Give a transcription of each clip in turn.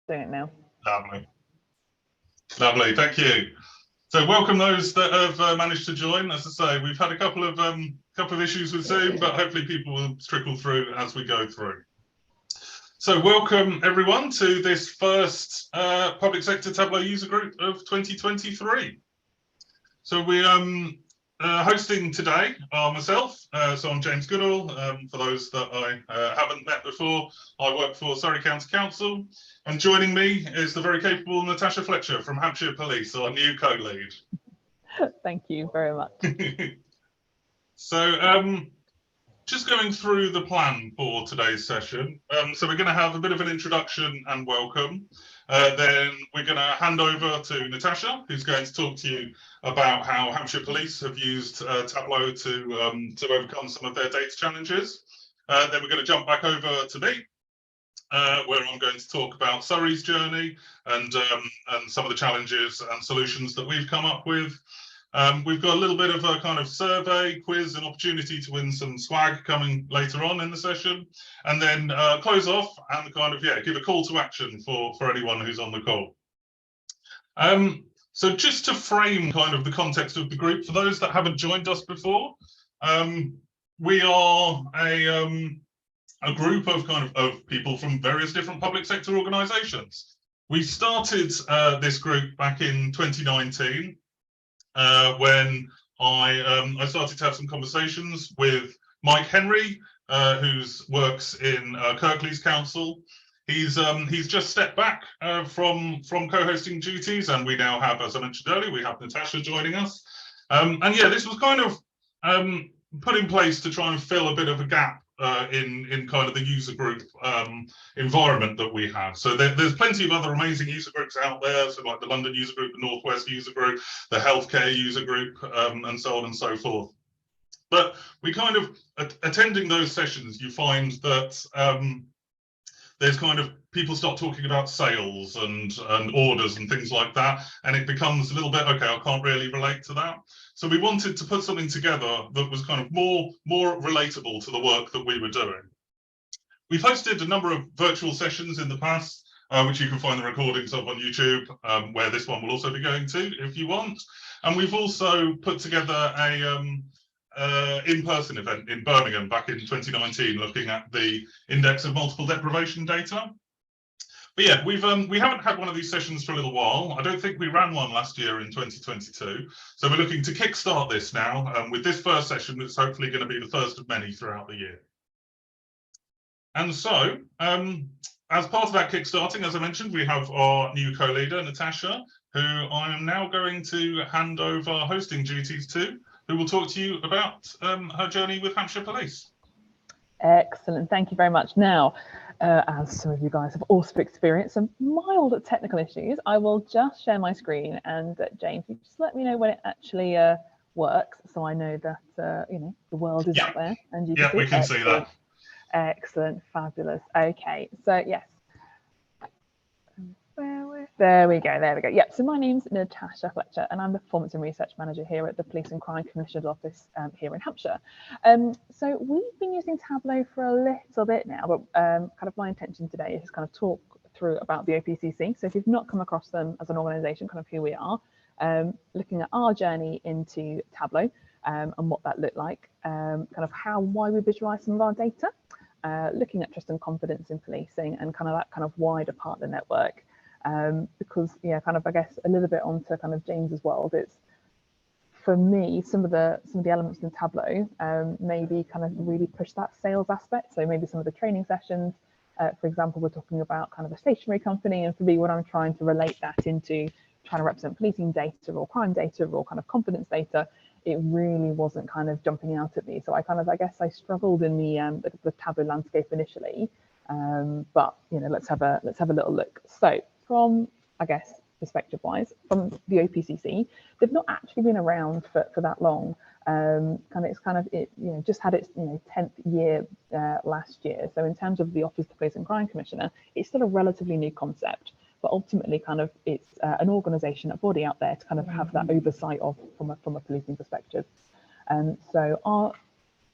Doing it now. Lovely, thank you. So welcome those that have managed to join. As I say, we've had a couple of issues with Zoom, but hopefully people will trickle through as we go through. So welcome everyone to this first public sector Tableau user group of 2023. So we hosting today are myself, so I'm James Goodall. For those that I haven't met before, I work for Surrey County Council, and joining me is the very capable Natasha Fletcher from Hampshire Police, our new co-lead. Thank you very much. So just going through the plan for today's session. So we're going to have a bit of an introduction and welcome. Then we're going to hand over to Natasha, who's going to talk to you about how Hampshire Police have used Tableau to overcome some of their data challenges. Then we're going to jump back over to me, where I'm going to talk about Surrey's journey and some of the challenges and solutions that we've come up with. We've got a little bit of a kind of survey, quiz, and opportunity to win some swag coming later on in the session, and then close off and kind of, give a call to action for anyone who's on the call. So just to frame kind of the context of the group, for those that haven't joined us before, we are a group of people from various different public sector organisations. We started this group back in 2019. When I started to have some conversations with Mike Henry, who works in Kirklees Council. He's just stepped back from co-hosting duties, and we now have, as I mentioned earlier, we have Natasha joining us. And yeah, this was kind of put in place to try and fill a bit of a gap in kind of the user group environment that we have. So there's plenty of other amazing user groups out there, so like the London user group, the Northwest user group, the healthcare user group, and so on and so forth. But we kind of, attending those sessions, you find that there's kind of people start talking about sales and orders and things like that, and it becomes a little bit, okay, I can't really relate to that. So we wanted to put something together that was kind of more relatable to the work that we were doing. We've hosted a number of virtual sessions in the past, which you can find the recordings of on YouTube, where this one will also be going to if you want. And we've also put together a in-person event in Birmingham back in 2019, looking at the index of multiple deprivation data. But yeah, we haven't had one of these sessions for a little while. I don't think we ran one last year in 2022. So we're looking to kickstart this now with this first session that's hopefully going to be the first of many throughout the year. And so, as part of that kickstarting, as I mentioned, we have our new co-leader, Natasha, who I am now going to hand over hosting duties to, who will talk to you about her journey with Hampshire Police. Excellent, thank you very much. Now, as some of you guys have also experienced some mild technical issues, I will just share my screen, and James, you just let me know when it actually works, so I know that you know, the world is out there and you can see. We can see that. Excellent, fabulous. Okay, so yes. There we go. Yep, so my name's Natasha Fletcher, and I'm the Performance and Research Manager here at the Police and Crime Commissioner's Office here in Hampshire. So we've been using Tableau for a little bit now, but kind of my intention today is to kind of talk through about the OPCC. So if you've not come across them as an organisation, kind of who we are, looking at our journey into Tableau and what that looked like, kind of why we visualise some of our data, looking at trust and confidence in policing, and kind of that kind of wider partner network. Because yeah, kind of I guess a little bit onto kind of James's world. It's for me some of the elements in Tableau maybe kind of really push that sales aspect. So maybe some of the training sessions, for example, we're talking about kind of a stationery company, and for me, when I'm trying to relate that into trying to represent policing data or crime data or kind of confidence data, it really wasn't kind of jumping out at me. So I guess I struggled in the Tableau landscape initially, but you know, let's have a little look. So from, I guess, perspective wise, from the OPCC, they've not actually been around for that long. It you know, just had its 10th year last year. So in terms of the Office of the Police and Crime Commissioner, it's still a relatively new concept, but ultimately kind of it's an organisation, a body out there to kind of have that oversight of from a policing perspective. So our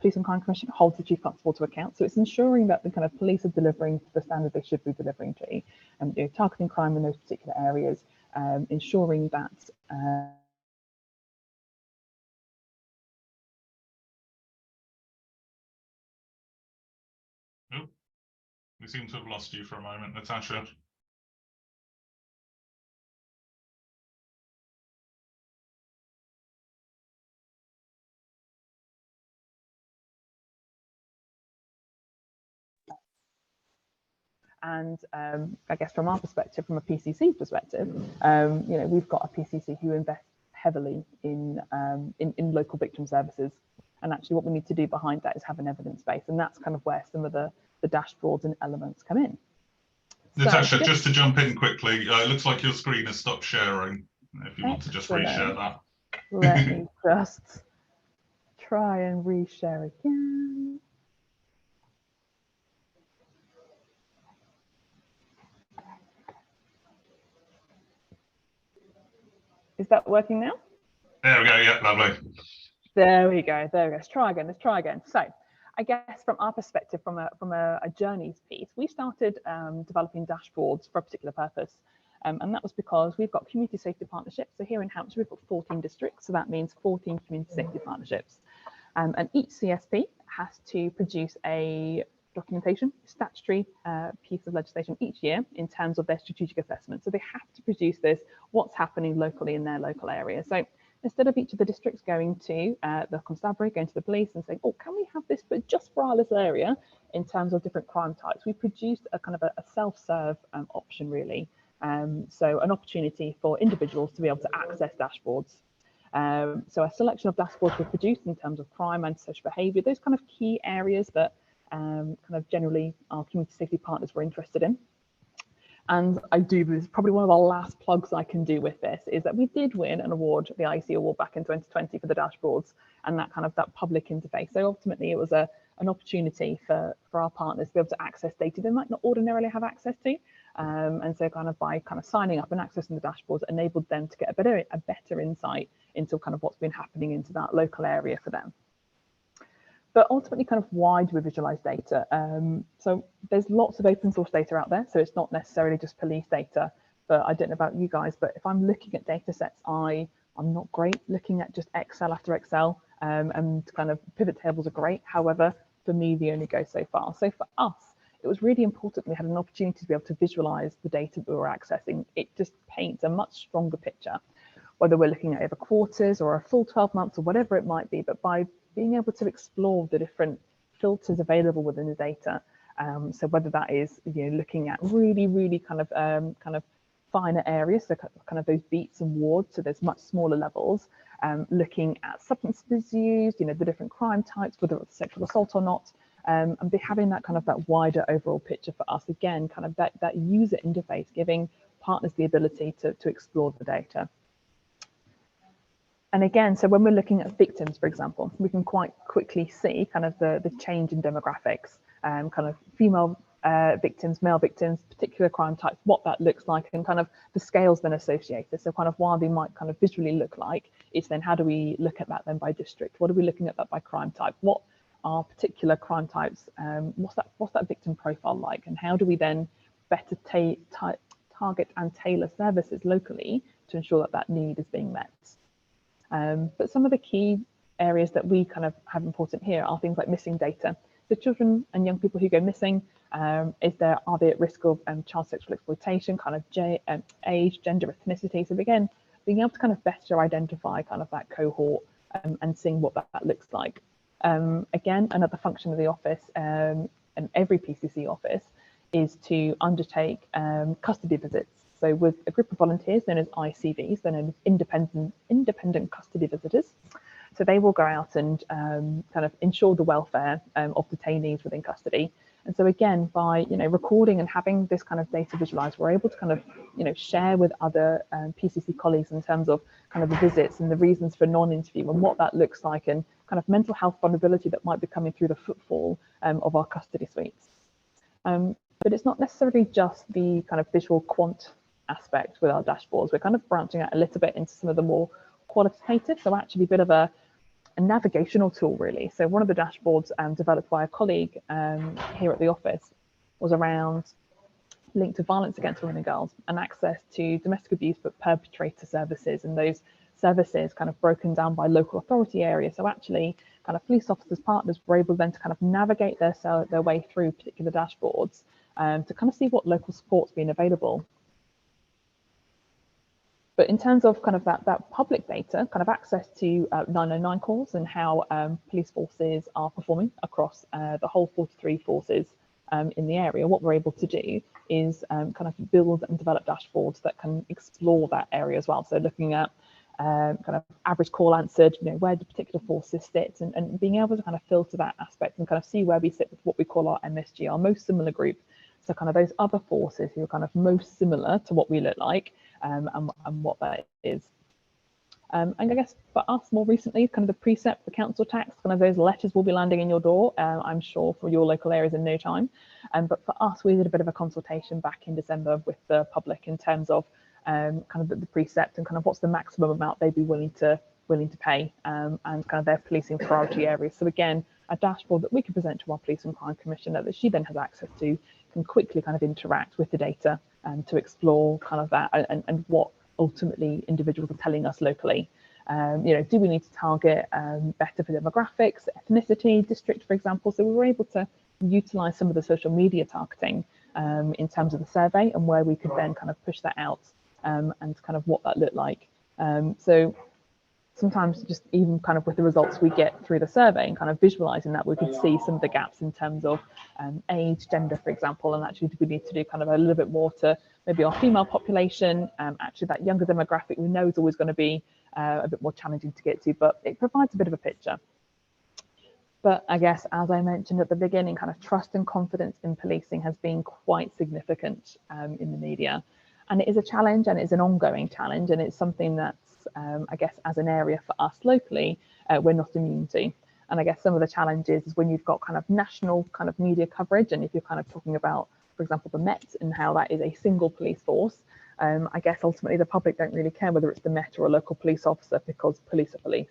Police and Crime Commission holds the Chief Constable to account. So it's ensuring that the kind of police are delivering to the standard they should be delivering to, and targeting crime in those particular areas, ensuring that Oh, we seem to have lost you for a moment, Natasha. And I guess from our perspective, from a PCC perspective, we've got a PCC who invests heavily in local victim services. And actually what we need to do behind that is have an evidence base. And that's kind of where some of the dashboards and elements come in. Natasha, just to jump in quickly, it looks like your screen has stopped sharing. If you want to just reshare that. Let me just try and reshare again. Is that working now? There we go. Yeah, lovely. There we go. Let's try again. So I guess from our perspective, from a journeys piece, we started developing dashboards for a particular purpose. And that was because we've got community safety partnerships. So here in Hampshire, we've got 14 districts. So that means 14 community safety partnerships. And each CSP has to produce a documentation, statutory piece of legislation each year in terms of their strategic assessment. So they have to produce this, what's happening locally in their local area. So instead of each of the districts going to the constabulary, going to the police and saying, oh, can we have this, but just for our little area in terms of different crime types, we produced a kind of a self-serve option really. So an opportunity for individuals to be able to access dashboards. So a selection of dashboards were produced in terms of crime and social behaviour, those kind of key areas that kind of generally our community safety partners were interested in. And this is probably one of the last plugs I can do with this, is that we did win an award, the IEC award back in 2020 for the dashboards and that kind of that public interface. So ultimately it was an opportunity for our partners to be able to access data they might not ordinarily have access to. And so kind of by kind of signing up and accessing the dashboards enabled them to get a better insight into kind of what's been happening into that local area for them. But ultimately, kind of why do we visualize data? So there's lots of open source data out there. So it's not necessarily just police data, but I don't know about you guys, but if I'm looking at data sets, I'm not great looking at just Excel after Excel, and kind of pivot tables are great. However, for me, they only go so far. So for us, it was really important we had an opportunity to be able to visualize the data that we were accessing. It just paints a much stronger picture, whether we're looking at over quarters or a full 12 months or whatever it might be, but by being able to explore the different filters available within the data. So whether that is looking at really kind of finer areas, so kind of those beats and wards, so there's much smaller levels, looking at substance misuse, the different crime types, whether it's sexual assault or not, and having that kind of that wider overall picture for us, again, kind of that user interface, giving partners the ability to explore the data. And again, so when we're looking at victims, for example, we can quite quickly see kind of the change in demographics, kind of female victims, male victims, particular crime types, what that looks like, and kind of the scales then associated. So kind of while they might kind of visually look like, it's then how do we look at that then by district? What are we looking at that by crime type? What are particular crime types? What's that victim profile like? And how do we then better target and tailor services locally to ensure that that need is being met? But some of the key areas that we kind of have important here are things like missing data. So children and young people who go missing, are they at risk of child sexual exploitation, kind of age, gender, ethnicity? So again, being able to kind of better identify kind of that cohort and seeing what that looks like. Again, another function of the office and every PCC office is to undertake custody visits. So with a group of volunteers known as ICVs, they're known as independent custody visitors. So they will go out and kind of ensure the welfare of detainees within custody. And so again, by recording and having this kind of data visualized, we're able to kind of share with other PCC colleagues in terms of kind of the visits and the reasons for non-interview and what that looks like, and kind of mental health vulnerability that might be coming through the footfall of our custody suites. But it's not necessarily just the kind of visual quant aspect with our dashboards. We're kind of branching out a little bit into some of the more qualitative, so actually a bit of a a navigational tool, really. So one of the dashboards developed by a colleague here at the office was around linked to violence against women and girls and access to domestic abuse but perpetrator services, and those services kind of broken down by local authority area. So actually kind of police officers, partners were able then to kind of navigate their way through particular dashboards to kind of see what local support's been available. But in terms of kind of that public data, kind of access to 909 calls and how police forces are performing across the whole 43 forces in the area, what we're able to do is kind of build and develop dashboards that can explore that area as well. So looking at kind of average call answered, where the particular forces sit, and being able to kind of filter that aspect and kind of see where we sit with what we call our MSG, our most similar group. So kind of those other forces who are kind of most similar to what we look like and what that is. And I guess for us more recently, kind of the precept, the council tax, kind of those letters will be landing in your door, I'm sure, for your local areas in no time. But for us, we did a bit of a consultation back in December with the public in terms of kind of the precept and kind of what's the maximum amount they'd be willing to pay and kind of their policing priority areas. So again, a dashboard that we can present to our Police and Crime Commissioner that she then has access to, can quickly kind of interact with the data to explore kind of that and what ultimately individuals are telling us locally. Do we need to target better for demographics, ethnicity, district, for example? So we were able to utilize some of the social media targeting in terms of the survey and where we could then kind of push that out and kind of what that looked like. So sometimes just even kind of with the results we get through the survey and kind of visualizing that, we could see some of the gaps in terms of age, gender, for example, and actually do we need to do kind of a little bit more to maybe our female population. Actually that younger demographic we know is always going to be a bit more challenging to get to, but it provides a bit of a picture. But I guess, as I mentioned at the beginning, kind of trust and confidence in policing has been quite significant in the media. And it is a challenge, and it's an ongoing challenge, and it's something that's, I guess, as an area for us locally, we're not immune to. And I guess some of the challenges is when you've got kind of national kind of media coverage, and if you're kind of talking about, for example, the Met and how that is a single police force, I guess ultimately the public don't really care whether it's the Met or a local police officer, because police are police,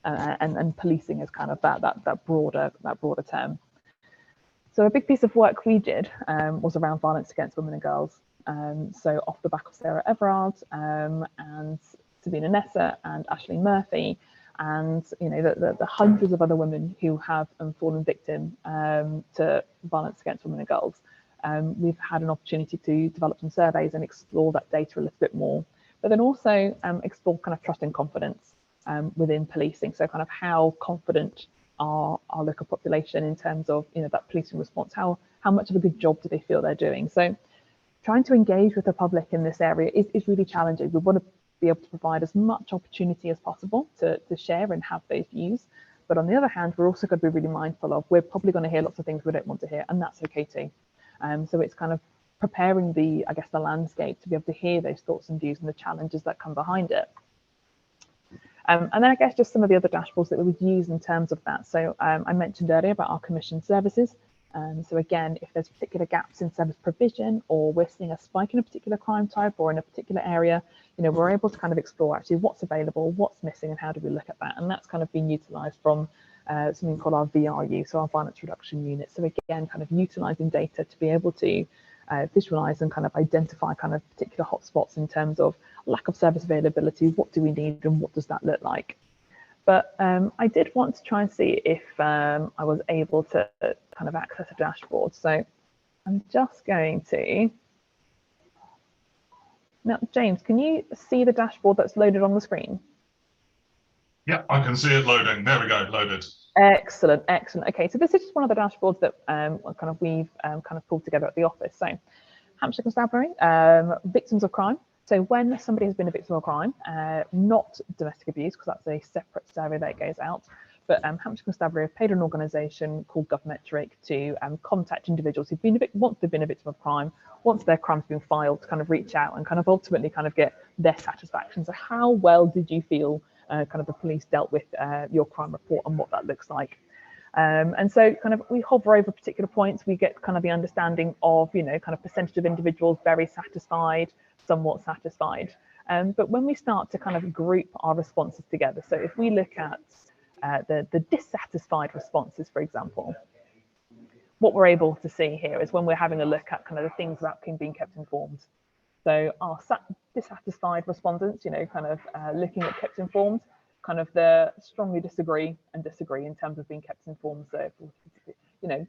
and policing is kind of that broader term. So a big piece of work we did was around violence against women and girls. So off the back of Sarah Everard and Sabina Nessa and Ashling Murphy, and the hundreds of other women who have fallen victim to violence against women and girls. We've had an opportunity to develop some surveys and explore that data a little bit more, but then also explore kind of trust and confidence within policing. So kind of how confident are our local population in terms of that policing response, how much of a good job do they feel they're doing. So trying to engage with the public in this area is really challenging. We want to be able to provide as much opportunity as possible to share and have those views. But on the other hand, we're also going to be really mindful of, we're probably going to hear lots of things we don't want to hear, and that's okay too. So it's kind of preparing the landscape to be able to hear those thoughts and views and the challenges that come behind it. And then I guess just some of the other dashboards that we would use in terms of that. So I mentioned earlier about our commissioned services. So again, if there's particular gaps in service provision, or we're seeing a spike in a particular crime type or in a particular area, we're able to kind of explore actually what's available, what's missing, and how do we look at that. And that's kind of been utilised from something called our VRU, so our violence reduction unit. So again, kind of utilising data to be able to visualise and kind of identify kind of particular hotspots in terms of lack of service availability, what do we need and what does that look like. But I did want to try and see if I was able to kind of access a dashboard. So I'm just going to. Now, James, can you see the dashboard that's loaded on the screen? Yeah, I can see it loading. There we go, loaded. Excellent, excellent. Okay, so this is just one of the dashboards that we've kind of pulled together at the office. So Hampshire Constabulary, victims of crime. So when somebody has been a victim of crime, not domestic abuse, because that's a separate survey that goes out, but Hampshire Constabulary have paid an organisation called GovMetric to contact individuals who've been once they've been a victim of crime, once their crime's been filed, to kind of reach out and kind of ultimately kind of get their satisfaction. So how well did you feel kind of the police dealt with your crime report and what that looks like? And so kind of we hover over particular points, we get kind of the understanding of, kind of percentage of individuals very satisfied, somewhat satisfied. But when we start to kind of group our responses together, so if we look at the dissatisfied responses, for example. What we're able to see here is when we're having a look at kind of the things about being kept informed. So our dissatisfied respondents, kind of looking at kept informed, kind of the strongly disagree in terms of being kept informed. So,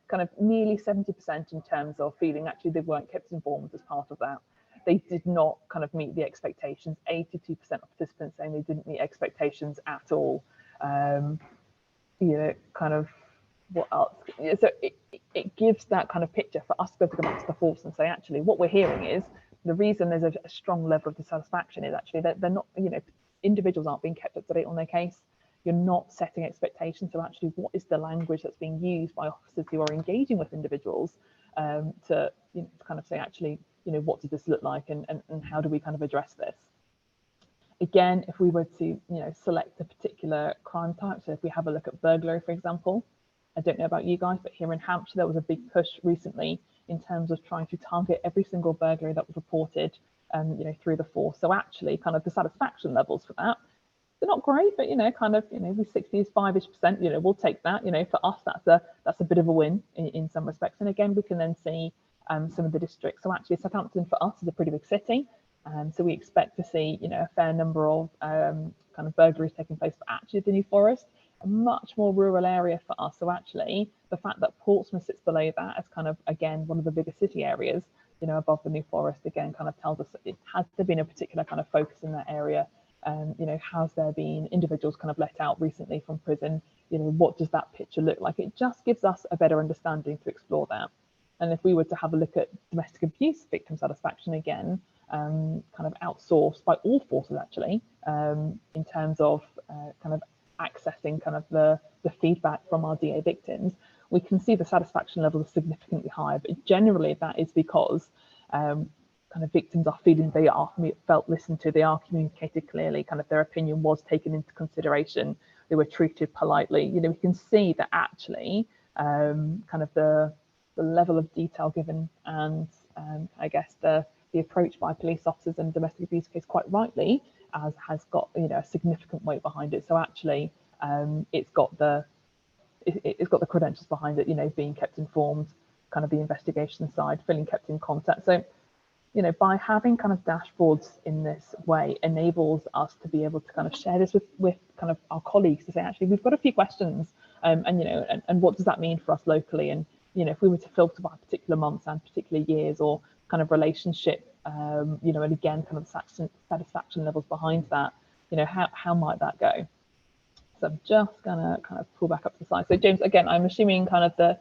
kind of nearly 70% in terms of feeling actually they weren't kept informed as part of that. They did not kind of meet the expectations. 82% of participants saying they didn't meet expectations at all. Kind of what else? So it gives that kind of picture for us to be able to go back to the force and say, actually, what we're hearing is the reason there's a strong level of dissatisfaction is actually that they're not, individuals aren't being kept up to date on their case. You're not setting expectations. So actually, what is the language that's being used by officers who are engaging with individuals to kind of say, actually, what does this look like and how do we kind of address this? Again, if we were to, select a particular crime type, so if we have a look at burglary, for example, I don't know about you guys, but here in Hampshire, there was a big push recently in terms of trying to target every single burglary that was reported, through the force. So actually, kind of the satisfaction levels for that, they're not great, but with 65-ish%, we'll take that. For us, that's a bit of a win in some respects. And again, we can then see some of the districts. So actually, Southampton for us is a pretty big city. So we expect to see, a fair number of kind of burglaries taking place. But actually, the New Forest, a much more rural area for us. So actually, the fact that Portsmouth sits below that as kind of, again, one of the bigger city areas, above the New Forest, again, kind of tells us that has there been a particular kind of focus in that area? Has there been individuals kind of let out recently from prison? What does that picture look like? It just gives us a better understanding to explore that. And if we were to have a look at domestic abuse victim satisfaction again, kind of outsourced by all forces actually, in terms of kind of accessing kind of the feedback from our DA victims, we can see the satisfaction level is significantly higher. But generally that is because kind of victims are feeling they are felt listened to, they are communicated clearly, kind of their opinion was taken into consideration, they were treated politely. We can see that actually kind of the level of detail given and I guess the approach by police officers in domestic abuse case quite rightly has got a significant weight behind it. So actually it's got the credentials behind it, being kept informed, kind of the investigation side, feeling kept in contact. So by having kind of dashboards in this way enables us to be able to kind of share this with kind of our colleagues to say, actually, we've got a few questions and what does that mean for us locally? And, if we were to filter by particular months and particular years or kind of relationship, and again, kind of satisfaction levels behind that, how might that go? So I'm just gonna kind of pull back up to the side. So James, again, I'm assuming kind of the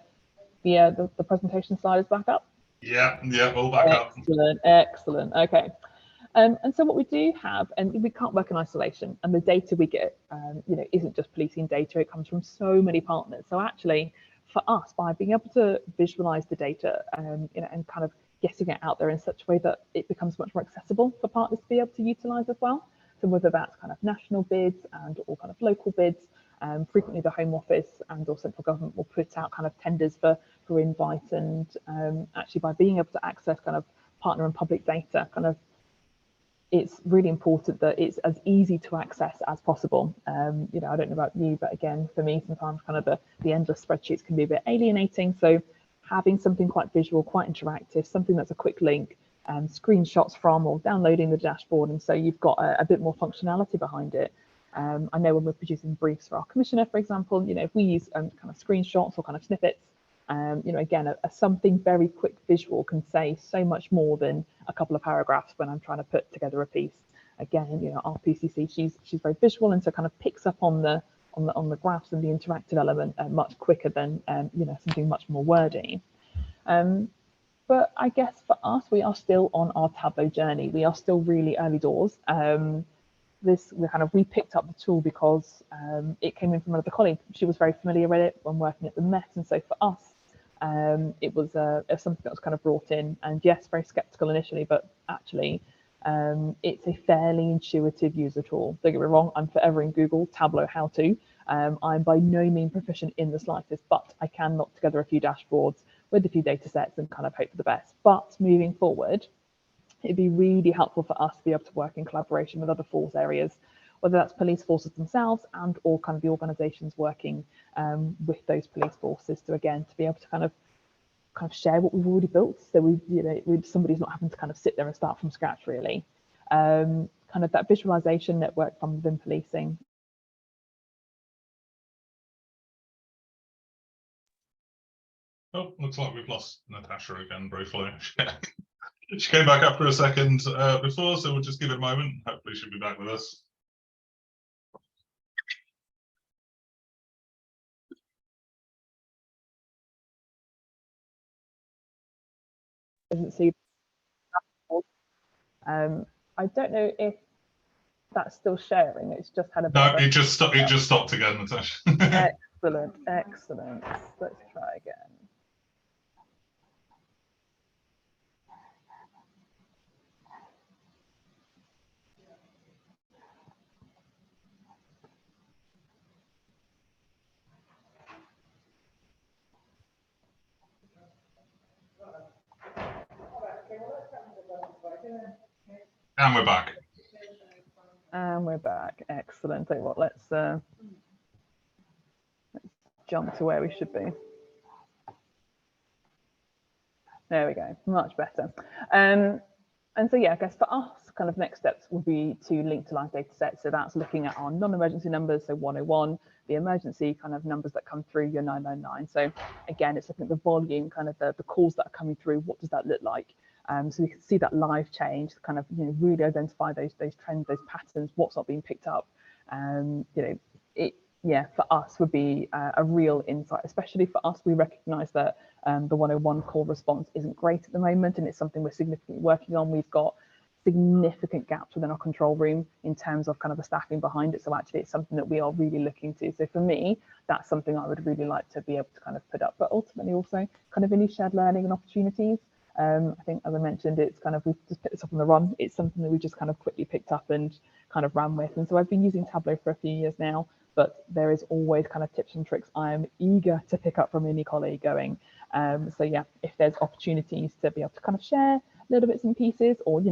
presentation slide is back up. Yeah, all back up. Excellent. Okay. And so what we do have, and we can't work in isolation, and the data we get, isn't just policing data. It comes from so many partners. So actually, for us, by being able to visualize the data, and kind of getting it out there in such a way that it becomes much more accessible for partners to be able to utilize as well. So whether that's kind of national bids and or kind of local bids, frequently the Home Office and or central government will put out kind of tenders for invite, and actually by being able to access kind of partner and public data, kind of it's really important that it's as easy to access as possible. I don't know about you, but again, for me, sometimes kind of the endless spreadsheets can be a bit alienating. So having something quite visual, quite interactive, something that's a quick link, screenshots from or downloading the dashboard, and so you've got a bit more functionality behind it. I know when we're producing briefs for our commissioner, for example, if we use kind of screenshots or kind of snippets, again, something very quick visual can say so much more than a couple of paragraphs when I'm trying to put together a piece. Again, our PCC, she's very visual, and so kind of picks up on the graphs and the interactive element much quicker than something much more wordy. But I guess for us, we are still on our Tableau journey. We are still really early doors. We picked up the tool because it came in from another colleague. She was very familiar with it when working at the Met, and so for us, it was something that was kind of brought in. And yes, very skeptical initially, but actually, it's a fairly intuitive user tool. Don't get me wrong, I'm forever in Google Tableau how to. I'm by no means proficient in the slightest, but I can knock together a few dashboards with a few data sets and kind of hope for the best. But moving forward, it'd be really helpful for us to be able to work in collaboration with other force areas, whether that's police forces themselves and or kind of the organisations working with those police forces to be able to kind of share what we've already built. So somebody's not having to kind of sit there and start from scratch really. Kind of that visualization network from within policing. Oh, looks like we've lost Natasha again briefly. She came back up for a second before, so we'll just give it a moment. Hopefully she'll be back with us. Doesn't see. I don't know if that's still sharing. It's just had a bit. No, it just stopped again, Natasha. Excellent, excellent. Let's try again. And we're back. And we're back. Excellent. Tell you what, let's jump to where we should be. There we go. Much better. And so yeah, I guess for us, kind of next steps would be to link to live data sets. So that's looking at our non-emergency numbers, so 101, the emergency kind of numbers that come through, your 999. So again, it's looking at the volume, kind of the calls that are coming through. What does that look like? So we can see that live change, kind of really identify those trends, those patterns, what's not being picked up. For us would be a real insight, especially for us. We recognise that the 101 call response isn't great at the moment, and it's something we're significantly working on. We've got significant gaps within our control room in terms of kind of the staffing behind it. So actually, it's something that we are really looking to. So for me, that's something I would really like to be able to kind of put up, but ultimately also kind of any shared learning and opportunities. I think, as I mentioned, it's kind of, we've just picked this up on the run. It's something that we just kind of quickly picked up and kind of ran with. And so I've been using Tableau for a few years now, but there is always kind of tips and tricks I am eager to pick up from any colleague going. So yeah, if there's opportunities to be able to kind of share little bits and pieces, or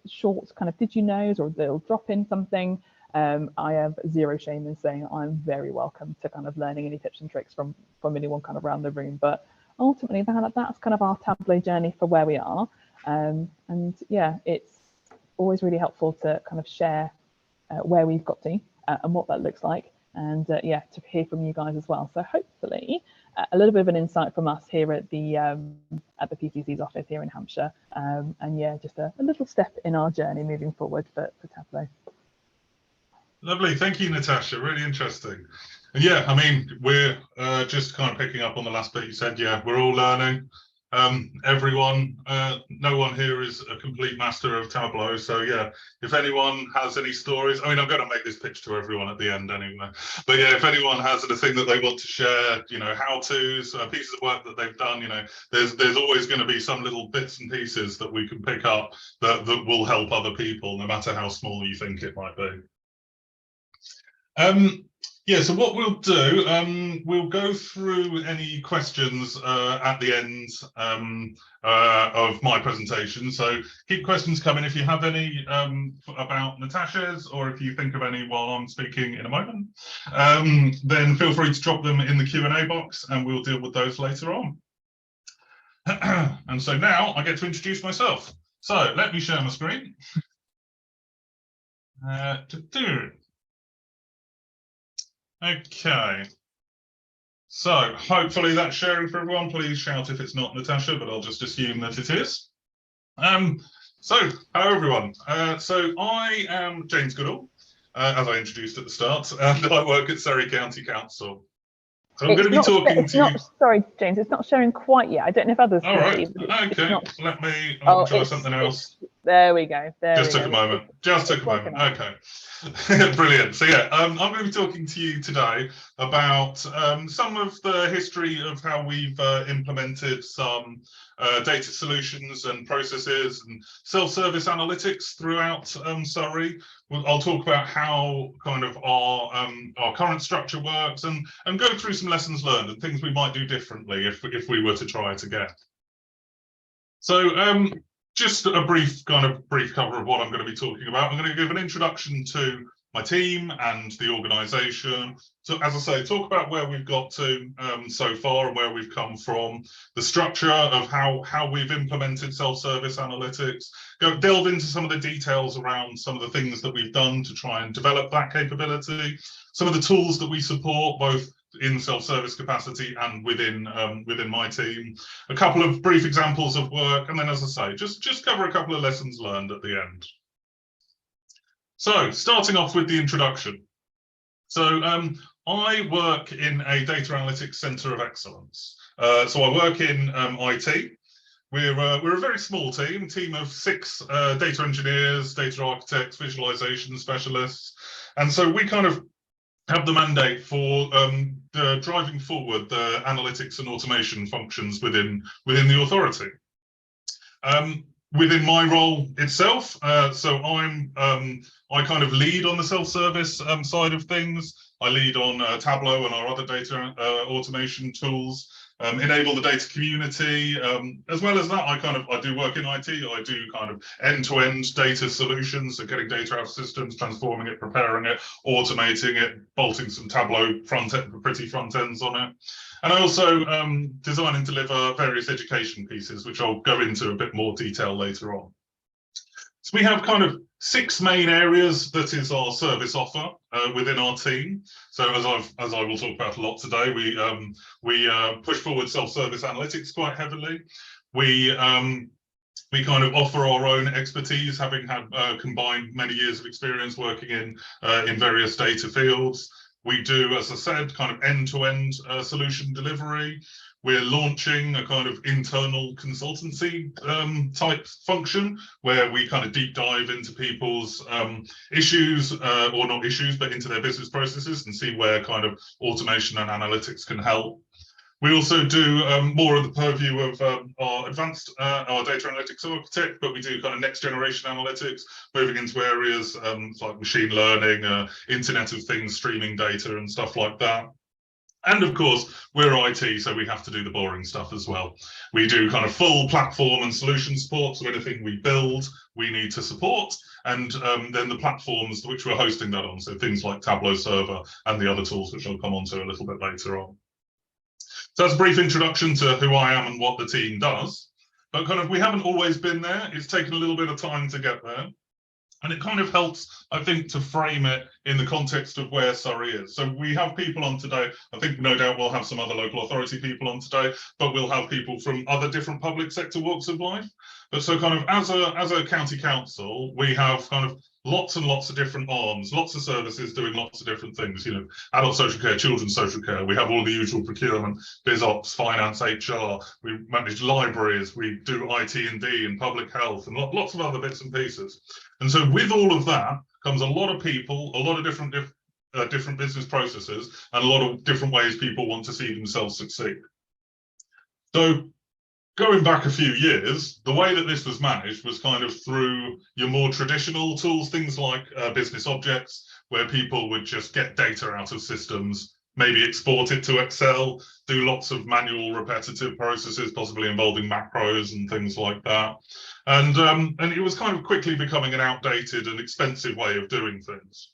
short kind of did you knows, or they'll drop in something, I have zero shame in saying I'm very welcome to kind of learning any tips and tricks from anyone kind of around the room. But ultimately that's kind of our Tableau journey for where we are. And yeah, it's always really helpful to kind of share where we've got to and what that looks like, and yeah, to hear from you guys as well. So hopefully a little bit of an insight from us here at the PCC's office here in Hampshire, and yeah, just a little step in our journey moving forward for Tableau. Lovely, thank you, Natasha. Really interesting. And yeah, I mean, we're just kind of picking up on the last bit you said. Yeah, we're all learning. Everyone, no one here is a complete master of Tableau. So yeah, if anyone has any stories, I mean, I'm going to make this pitch to everyone at the end anyway. But yeah, if anyone has anything that they want to share, how-tos, pieces of work that they've done, there's always going to be some little bits and pieces that we can pick up that will help other people, no matter how small you think it might be. Yeah, so what we'll do, we'll go through any questions at the end of my presentation. So keep questions coming if you have any about Natasha's, or if you think of any while I'm speaking in a moment. Then feel free to drop them in the Q&A box, and we'll deal with those later on. And so now I get to introduce myself. So let me share my screen. Okay, so hopefully that's sharing for everyone. Please shout if it's not, Natasha, but I'll just assume that it is. So hello everyone. So I am James Goodall, as I introduced at the start, and I work at Surrey County Council. So I'm going to be talking to you. Sorry, James, it's not sharing quite yet. I don't know if others can see. Okay, let me try something else. There we go. Just took a moment. Okay. Brilliant. So yeah, I'm going to be talking to you today about some of the history of how we've implemented some data solutions and processes and self-service analytics throughout Surrey. I'll talk about how kind of our current structure works, and go through some lessons learned and things we might do differently if we were to try it again. So just a brief cover of what I'm going to be talking about. I'm going to give an introduction to my team and the organisation. So as I say, talk about where we've got to so far and where we've come from, the structure of how we've implemented self-service analytics, delve into some of the details around some of the things that we've done to try and develop that capability, some of the tools that we support, both in self-service capacity and within my team, a couple of brief examples of work, and then, as I say, just cover a couple of lessons learned at the end. So starting off with the introduction. So I work in a data analytics centre of excellence. So I work in IT. We're a very small team of 6 data engineers, data architects, visualization specialists. And so we kind of have the mandate for driving forward the analytics and automation functions within the authority. Within my role itself, so I kind of lead on the self-service side of things. I lead on Tableau and our other data automation tools, enable the data community. As well as that, I do work in IT. I do kind of end-to-end data solutions, so getting data out of systems, transforming it, preparing it, automating it, bolting some Tableau pretty front ends on it. And I also design and deliver various education pieces, which I'll go into a bit more detail later on. So we have kind of 6 main areas that is our service offer within our team. So as I will talk about a lot today, we push forward self-service analytics quite heavily. We kind of offer our own expertise, having had combined many years of experience working in various data fields. We do, as I said, kind of end-to-end solution delivery. We're launching a kind of internal consultancy type function where we kind of deep dive into people's issues, or not issues, but into their business processes and see where kind of automation and analytics can help. We also do more of the purview of our advanced, our data analytics architect, but we do kind of next generation analytics, moving into areas like machine learning, Internet of Things, streaming data and stuff like that. And of course, we're IT, so we have to do the boring stuff as well. We do kind of full platform and solution support, so anything we build, we need to support. And then the platforms which we're hosting that on, so things like Tableau Server and the other tools, which I'll come on to a little bit later on. So that's a brief introduction to who I am and what the team does. But kind of we haven't always been there. It's taken a little bit of time to get there. And it kind of helps, I think, to frame it in the context of where Surrey is. So we have people on today. I think no doubt we'll have some other local authority people on today, but we'll have people from other different public sector walks of life. But so kind of as a county council, we have kind of lots and lots of different arms, lots of services doing lots of different things, you know, adult social care, children's social care. We have all the usual procurement, biz ops, finance, HR. We manage libraries. We do IT&D and public health and lots of other bits and pieces. And so with all of that comes a lot of people, a lot of different business processes, and a lot of different ways people want to see themselves succeed. So going back a few years, the way that this was managed was kind of through your more traditional tools, things like business objects, where people would just get data out of systems, maybe export it to Excel, do lots of manual repetitive processes, possibly involving macros and things like that. And it was kind of quickly becoming an outdated and expensive way of doing things.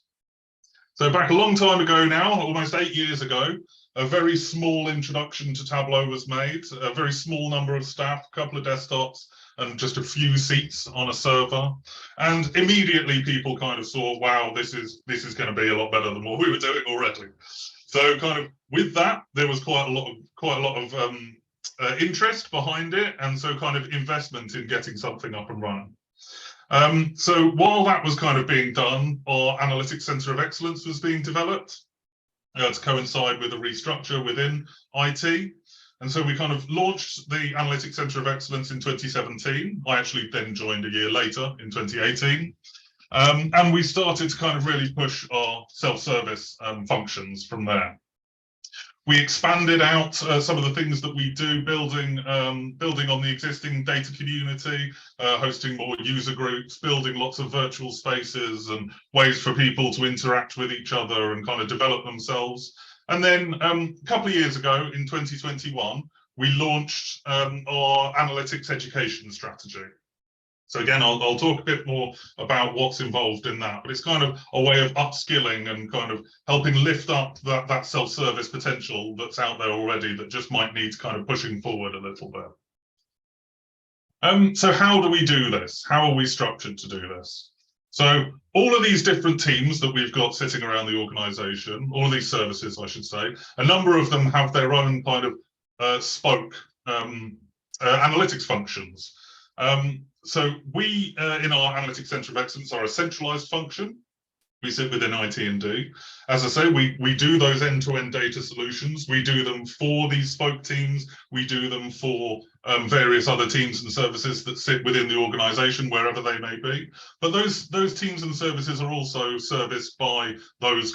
So back a long time ago now, almost 8 years ago, a very small introduction to Tableau was made, a very small number of staff, a couple of desktops, and just a few seats on a server. And immediately people kind of saw, wow, this is going to be a lot better than what we were doing already. So kind of with that, there was quite a lot of interest behind it, and so kind of investment in getting something up and running. So while that was kind of being done, our Analytics Centre of Excellence was being developed to coincide with a restructure within IT. And so we kind of launched the Analytics Centre of Excellence in 2017. I actually then joined a year later in 2018. And we started to kind of really push our self-service functions from there. We expanded out some of the things that we do, building on the existing data community, hosting more user groups, building lots of virtual spaces and ways for people to interact with each other and kind of develop themselves. And then a couple of years ago in 2021, we launched our analytics education strategy. So again, I'll talk a bit more about what's involved in that, but it's kind of a way of upskilling and kind of helping lift up that self-service potential that's out there already that just might need kind of pushing forward a little bit. So how do we do this? How are we structured to do this? So all of these different teams that we've got sitting around the organisation, all of these services, I should say, a number of them have their own kind of spoke analytics functions. So we, in our Analytics Centre of Excellence, are a centralised function. We sit within IT&D. As I say, we do those end-to-end data solutions. We do them for these spoke teams. We do them for various other teams and services that sit within the organisation, wherever they may be. But those teams and services are also serviced by those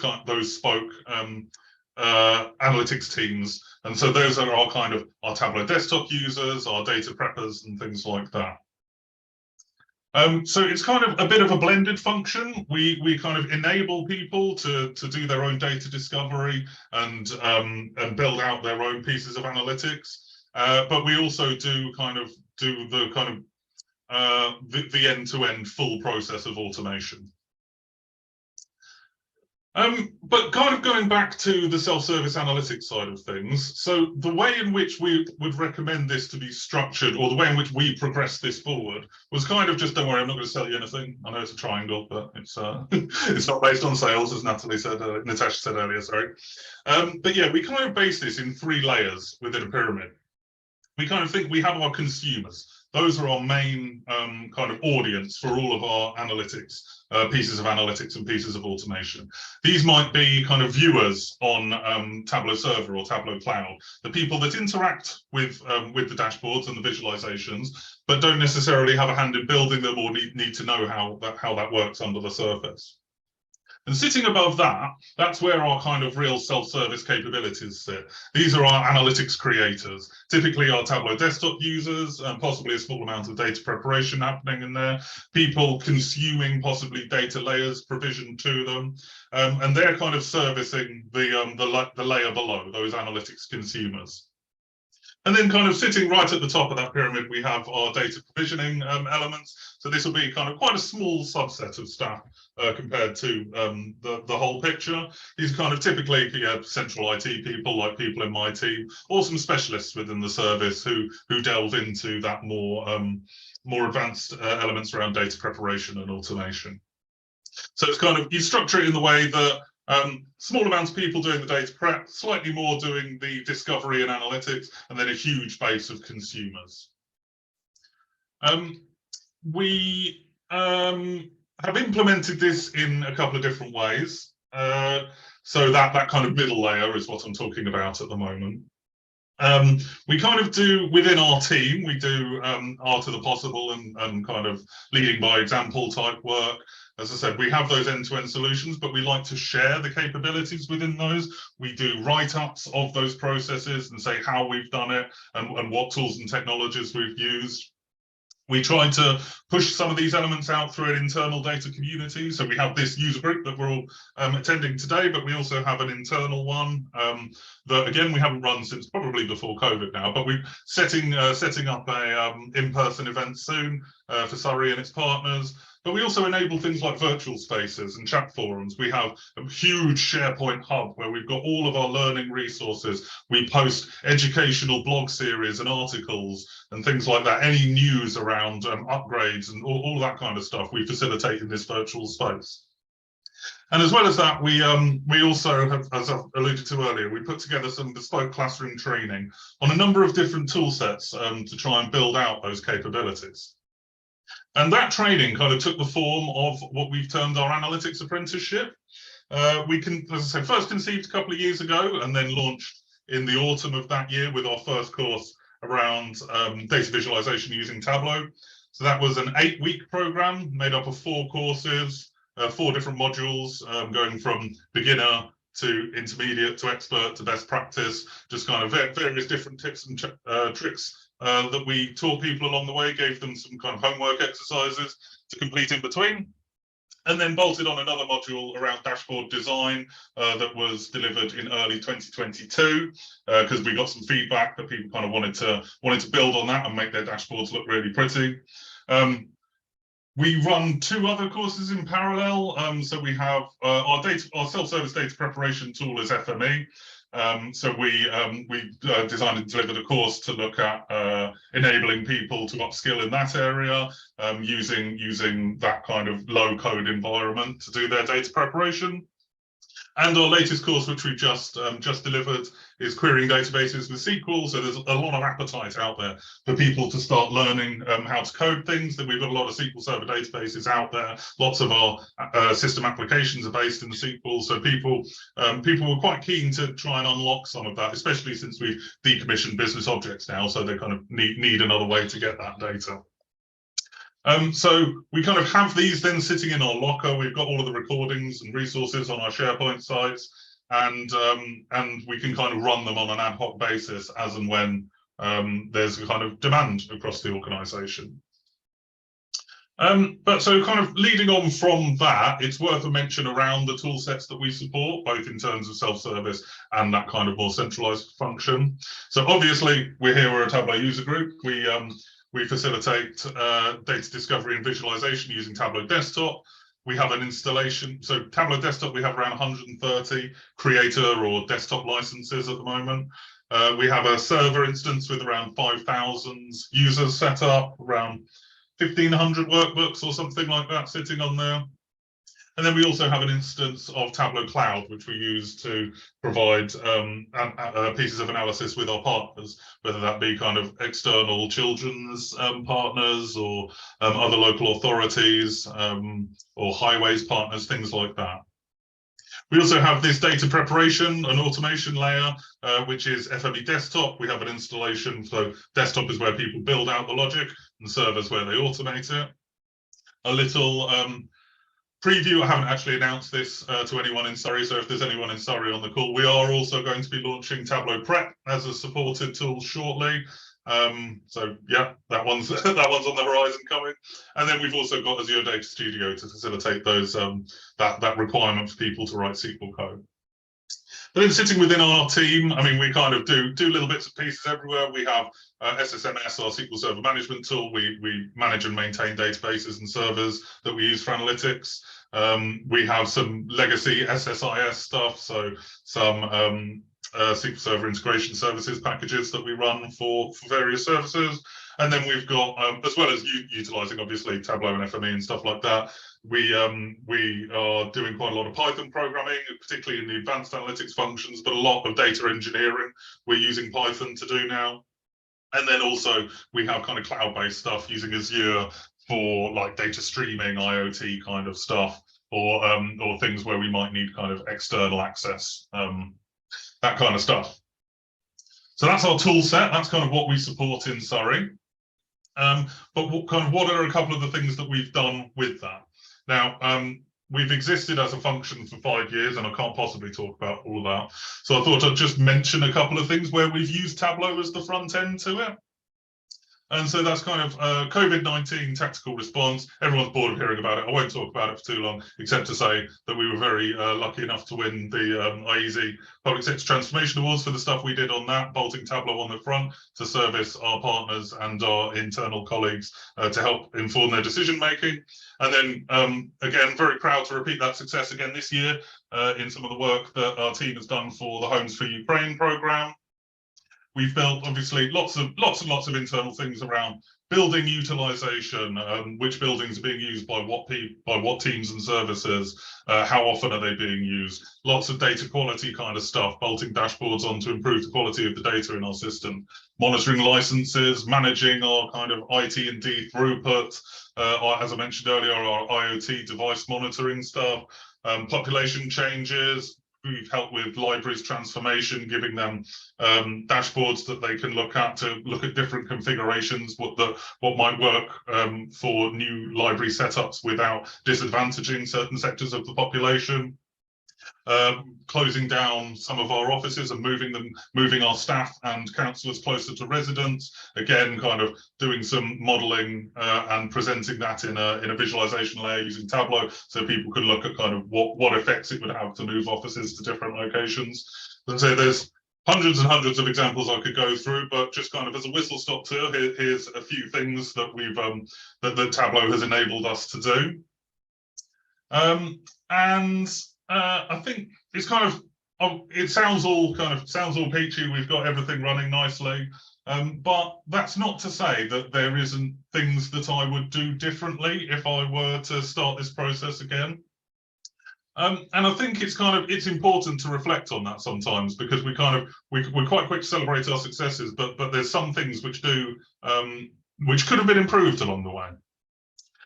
spoke analytics teams. And so those are our kind of our Tableau desktop users, our data preppers, and things like that. So it's kind of a bit of a blended function. We kind of enable people to do their own data discovery and build out their own pieces of analytics. But we also do the end-to-end full process of automation. But kind of going back to the self-service analytics side of things, so the way in which we would recommend this to be structured, or the way in which we progress this forward, was kind of just, don't worry, I'm not going to sell you anything. I know it's a triangle, but it's it's not based on sales, as Natasha said earlier, sorry. But yeah, we kind of base this in 3 layers within a pyramid. We kind of think we have our consumers. Those are our main kind of audience for all of our analytics, pieces of analytics and pieces of automation. These might be kind of viewers on Tableau Server or Tableau Cloud, the people that interact with the dashboards and the visualizations, but don't necessarily have a hand in building them or need to know how that works under the surface. And sitting above that, that's where our kind of real self-service capabilities sit. These are our analytics creators, typically our Tableau desktop users, and possibly a small amount of data preparation happening in there, people consuming possibly data layers provisioned to them, and they're kind of servicing the layer below, those analytics consumers. And then kind of sitting right at the top of that pyramid, we have our data provisioning elements. So this will be kind of quite a small subset of staff compared to the whole picture. These are kind of typically central IT people, like people in my team, or some specialists within the service who delve into that more advanced elements around data preparation and automation. So it's kind of, you structure it in the way that small amounts of people doing the data prep, slightly more doing the discovery and analytics, and then a huge base of consumers. We have implemented this in a couple of different ways. So that kind of middle layer is what I'm talking about at the moment. We kind of do, within our team, we do art of the possible and kind of leading by example type work. As I said, we have those end-to-end solutions, but we like to share the capabilities within those. We do write-ups of those processes and say how we've done it and what tools and technologies we've used. We try to push some of these elements out through an internal data community. So we have this user group that we're all attending today, but we also have an internal one that, again, we haven't run since probably before COVID now, but we're setting up a in-person event soon for Surrey and its partners. But we also enable things like virtual spaces and chat forums. We have a huge SharePoint hub where we've got all of our learning resources. We post educational blog series and articles and things like that. Any news around upgrades and all that kind of stuff we facilitate in this virtual space. And as well as that, we also have, as I alluded to earlier, we put together some bespoke classroom training on a number of different tool sets to try and build out those capabilities. And that training kind of took the form of what we've termed our analytics apprenticeship. We can, as I said, first conceived a couple of years ago and then launched in the autumn of that year with our first course around data visualization using Tableau. So that was an 8-week program made up of 4 courses, 4 different modules, going from beginner to intermediate to expert to best practice, just kind of various different tips and tricks that we taught people along the way, gave them some kind of homework exercises to complete in between, and then bolted on another module around dashboard design that was delivered in early 2022 because we got some feedback that people kind of wanted to build on that and make their dashboards look really pretty. We run 2 other courses in parallel. So we have our self-service data preparation tool is FME. So we designed and delivered a course to look at enabling people to upskill in that area, using that kind of low-code environment to do their data preparation. And our latest course, which we've just delivered, is querying databases with SQL. So there's a lot of appetite out there for people to start learning how to code things. That we've got a lot of SQL Server databases out there. Lots of our system applications are based in SQL. So people were quite keen to try and unlock some of that, especially since we've decommissioned business objects now. So they kind of need another way to get that data. So we kind of have these then sitting in our locker. We've got all of the recordings and resources on our SharePoint sites, and we can kind of run them on an ad hoc basis as and when there's a kind of demand across the organisation. But so kind of leading on from that, it's worth a mention around the tool sets that we support, both in terms of self-service and that kind of more centralised function. So obviously we're a Tableau user group. We facilitate data discovery and visualization using Tableau Desktop. We have an installation. So Tableau Desktop, we have around 130 creator or desktop licenses at the moment. We have a server instance with around 5,000 users set up, around 1,500 workbooks or something like that sitting on there. And then we also have an instance of Tableau Cloud, which we use to provide pieces of analysis with our partners, whether that be kind of external children's partners or other local authorities or highways partners, things like that. We also have this data preparation and automation layer, which is FME Desktop. We have an installation, so desktop is where people build out the logic and servers where they automate it. A little preview, I haven't actually announced this to anyone in Surrey, so if there's anyone in Surrey on the call, we are also going to be launching Tableau Prep as a supported tool shortly. So yeah, that one's on the horizon coming. And then we've also got Azure Data Studio to facilitate those that requirement for people to write SQL code. But then sitting within our team, I mean, we kind of do little bits and pieces everywhere. We have SSMS, our SQL Server Management tool. We manage and maintain databases and servers that we use for analytics. We have some legacy SSIS stuff, so some SQL Server integration services packages that we run for various services. And then we've got, as well as utilizing obviously Tableau and FME and stuff like that, we are doing quite a lot of Python programming, particularly in the advanced analytics functions, but a lot of data engineering we're using Python to do now. And then also we have kind of cloud-based stuff using Azure for like data streaming, IoT kind of stuff, or things where we might need kind of external access, that kind of stuff. So that's our tool set. That's kind of what we support in Surrey. But what are a couple of the things that we've done with that? Now, we've existed as a function for 5 years, and I can't possibly talk about all of that. So I thought I'd just mention a couple of things where we've used Tableau as the front end to it. And so that's kind of COVID-19 tactical response. Everyone's bored of hearing about it. I won't talk about it for too long, except to say that we were very lucky enough to win the IESE Public Sector Transformation Awards for the stuff we did on that, bolting Tableau on the front to service our partners and our internal colleagues to help inform their decision making. And then, again, very proud to repeat that success again this year in some of the work that our team has done for the Homes for Ukraine programme. We've built obviously lots and lots of internal things around building utilization, which buildings are being used by what teams and services, how often are they being used, lots of data quality kind of stuff, bolting dashboards on to improve the quality of the data in our system, monitoring licenses, managing our kind of IT&D throughput, as I mentioned earlier, our IoT device monitoring stuff, population changes. We've helped with libraries transformation, giving them dashboards that they can look at to look at different configurations, what might work for new library setups without disadvantaging certain sectors of the population. Closing down some of our offices and moving our staff and councillors closer to residents. Again, kind of doing some modelling and presenting that in a visualization layer using Tableau, so people can look at kind of what effects it would have to move offices to different locations. And so there's hundreds and hundreds of examples I could go through, but just kind of as a whistle-stop tour, here's a few things that we've that Tableau has enabled us to do. I think it's kind of, it sounds all peachy. We've got everything running nicely, but that's not to say that there isn't things that I would do differently if I were to start this process again. And I think it's important to reflect on that sometimes, because we're quite quick to celebrate our successes, but there's some things which could have been improved along the way.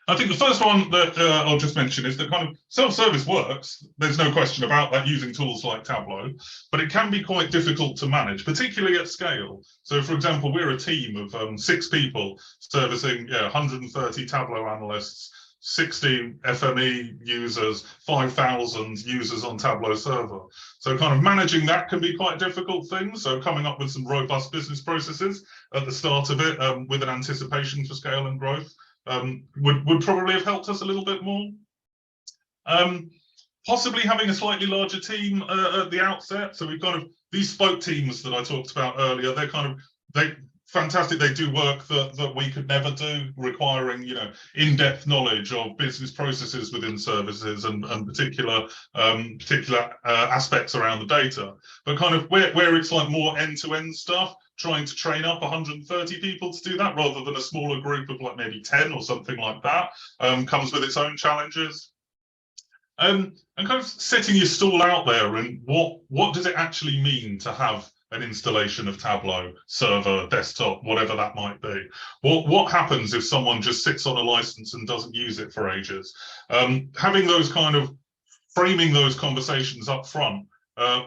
I think the first one that I'll just mention is that kind of self-service works. There's no question about that, using tools like Tableau, but it can be quite difficult to manage, particularly at scale. So, for example, we're a team of 6 people servicing 130 Tableau analysts, 60 FME users, 5,000 users on Tableau server. So kind of managing that can be quite a difficult thing. So coming up with some robust business processes at the start of it, with an anticipation for scale and growth, would probably have helped us a little bit more. Possibly having a slightly larger team at the outset. So we've got these spoke teams that I talked about earlier. They're fantastic. They do work that we could never do, requiring in-depth knowledge of business processes within services and particular aspects around the data. But kind of where it's like more end-to-end stuff, trying to train up 130 people to do that rather than a smaller group of like maybe 10 or something like that, comes with its own challenges. And kind of setting your stall out there, and what does it actually mean to have an installation of Tableau, server, desktop, whatever that might be? What happens if someone just sits on a license and doesn't use it for ages? Having those framing those conversations up front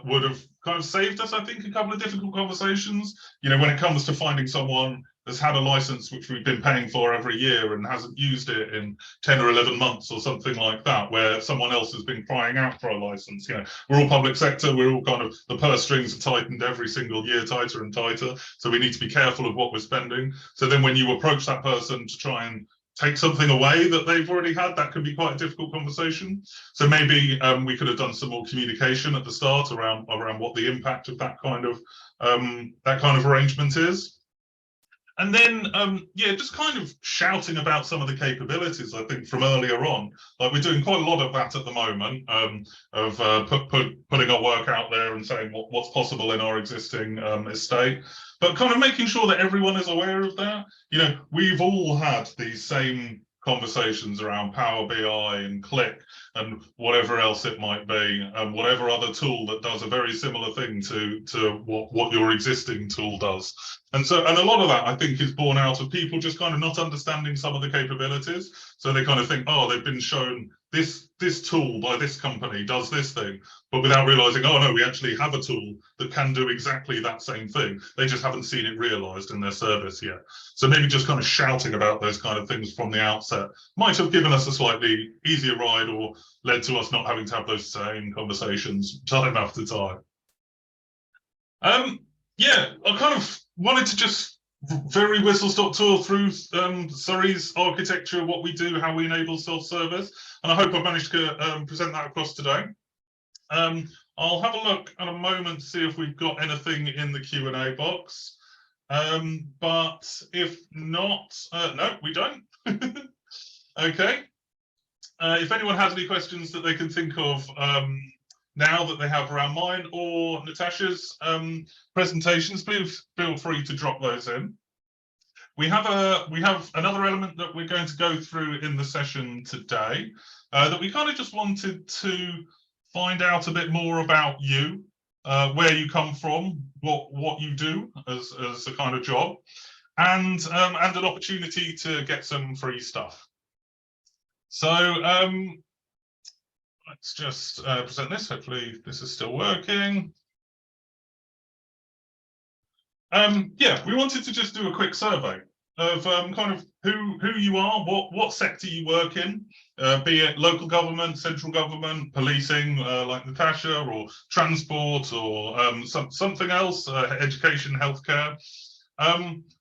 would have kind of saved us, I think, a couple of difficult conversations. When it comes to finding someone that's had a license which we've been paying for every year and hasn't used it in 10 or 11 months or something like that, where someone else has been crying out for a license. We're all public sector, we're all the purse strings are tightened every single year, tighter and tighter. So we need to be careful of what we're spending. So then when you approach that person to try and take something away that they've already had, that can be quite a difficult conversation. So maybe we could have done some more communication at the start around what the impact of that kind of arrangement is. And then, just kind of shouting about some of the capabilities, I think, from earlier on. Like, we're doing quite a lot of that at the moment, putting our work out there and saying what's possible in our existing estate, but kind of making sure that everyone is aware of that. We've all had these same conversations around Power BI and Click and whatever else it might be, and whatever other tool that does a very similar thing to what your existing tool does. And a lot of that, I think, is born out of people just kind of not understanding some of the capabilities. So they kind of think, oh, they've been shown this tool by this company does this thing, but without realizing, oh no, we actually have a tool that can do exactly that same thing. They just haven't seen it realized in their service yet. So maybe just kind of shouting about those kind of things from the outset might have given us a slightly easier ride, or led to us not having to have those same conversations time after time. I kind of wanted to just very whistle-stop tour through Surrey's architecture, what we do, how we enable self-service, and I hope I've managed to present that across today. I'll have a look in a moment to see if we've got anything in the Q&A box, but if not, no, we don't. Okay. If anyone has any questions that they can think of now that they have around mine or Natasha's presentations, please feel free to drop those in. We have another element that we're going to go through in the session today that we kind of just wanted to find out a bit more about you, where you come from, what you do as a kind of job, and an opportunity to get some free stuff. So let's just present this. Hopefully this is still working. We wanted to just do a quick survey of kind of who you are, what sector you work in, be it local government, central government, policing, like Natasha, or transport, or something else, education, healthcare.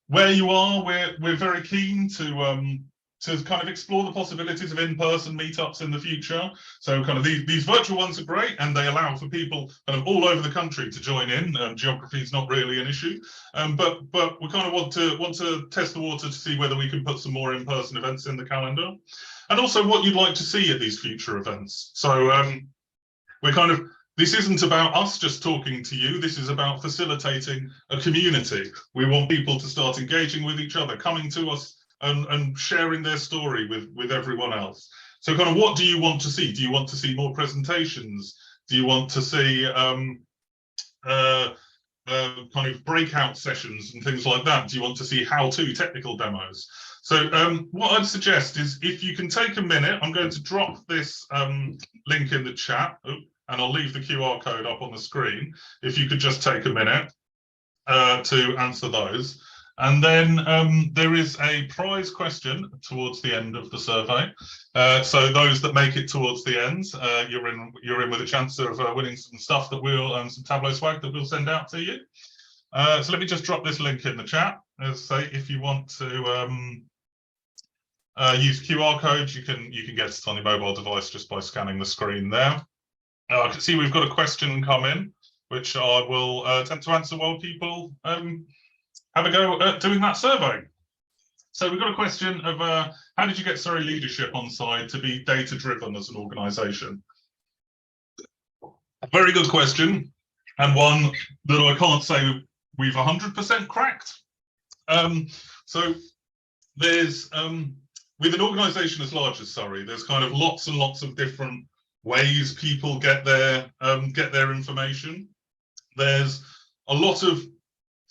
Where you are, we're very keen to kind of explore the possibilities of in-person meetups in the future. So kind of these virtual ones are great, and they allow for people kind of all over the country to join in. Geography is not really an issue, but we kind of want to test the water to see whether we can put some more in-person events in the calendar, and also what you'd like to see at these future events. So we're kind of, this isn't about us just talking to you. This is about facilitating a community. We want people to start engaging with each other, coming to us and sharing their story with everyone else. So kind of, what do you want to see? Do you want to see more presentations? Do you want to see kind of breakout sessions and things like that? Do you want to see how-to technical demos? So what I'd suggest is, if you can take a minute, I'm going to drop this link in the chat, and I'll leave the QR code up on the screen. If you could just take a minute to answer those. And then there is a prize question towards the end of the survey. So those that make it towards the end, you're in with a chance of winning some stuff that we'll, some Tableau swag that we'll send out to you. So let me just drop this link in the chat. As I say, if you want to use QR codes, you can get it on your mobile device just by scanning the screen there. I can see we've got a question come in, which I will attempt to answer while people have a go at doing that survey. So we've got a question of how did you get Surrey leadership on side to be data driven as an organisation? A very good question, and one that I can't say we've 100% cracked. So there's with an organisation as large as Surrey, there's kind of lots and lots of different ways people get their information. There's a lot of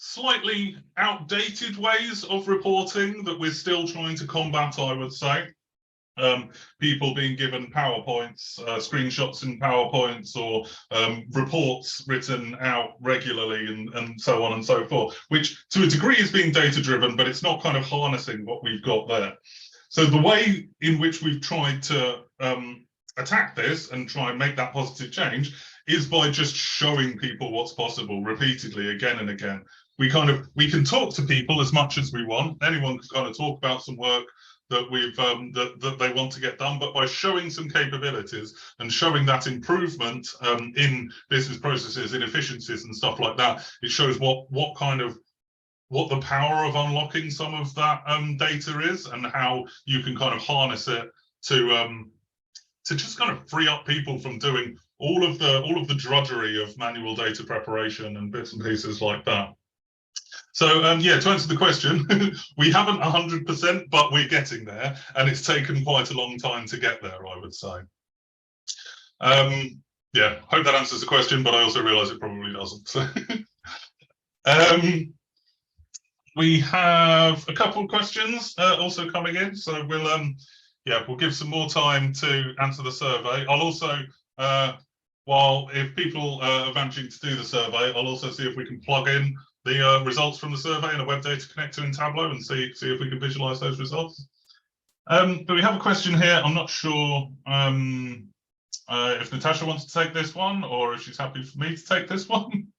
slightly outdated ways of reporting that we're still trying to combat, I would say. People being given PowerPoints, screenshots in PowerPoints, or reports written out regularly, and so on and so forth, which to a degree is being data driven, but it's not kind of harnessing what we've got there. So the way in which we've tried to attack this and try and make that positive change is by just showing people what's possible repeatedly, again and again. We can talk to people as much as we want. Anyone can kind of talk about some work that we've that they want to get done, but by showing some capabilities and showing that improvement in business processes, in efficiencies and stuff like that, it shows what the power of unlocking some of that data is, and how you can kind of harness it to just kind of free up people from doing all of the drudgery of manual data preparation and bits and pieces like that. So yeah, to answer the question, we haven't 100%, but we're getting there, and it's taken quite a long time to get there, I would say. Yeah, hope that answers the question, but I also realise it probably doesn't. So we have a couple of questions also coming in, so we'll give some more time to answer the survey. I'll also, if people are managing to do the survey, I'll also see if we can plug in the results from the survey in a web data connector in Tableau and see if we can visualize those results. But we have a question here. I'm not sure if Natasha wants to take this one, or if she's happy for me to take this one